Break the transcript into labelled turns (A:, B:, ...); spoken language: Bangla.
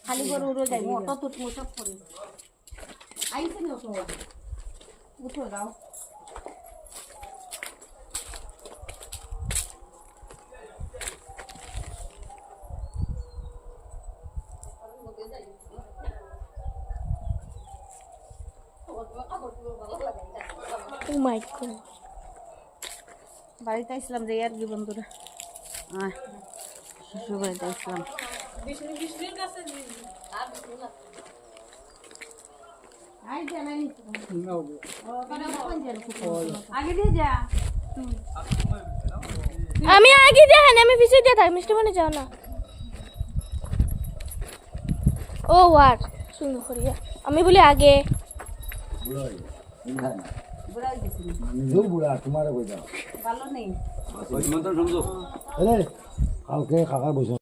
A: খালি করে উড়ে যাই অটো তো সব করে আইছে না তো উঠো দাও
B: ও মাই গড
A: বাড়িতে আসলাম রে আর কি বন্ধুরা শ্বশুর বাড়িতে আসলাম আগে দিয়ে যা
B: আমি আগে দেখেন আমি পিছিয়ে দিয়ে থাকি মিষ্টি মনে যাও না ও ওয়ার সুন্দর করিয়া আমি বলি আগে
A: বুড়া হয়ে গেছি
C: নিজেও বুড়া তোমারে কই দাও
A: ভালো নেই
C: কালকে কাকার বসে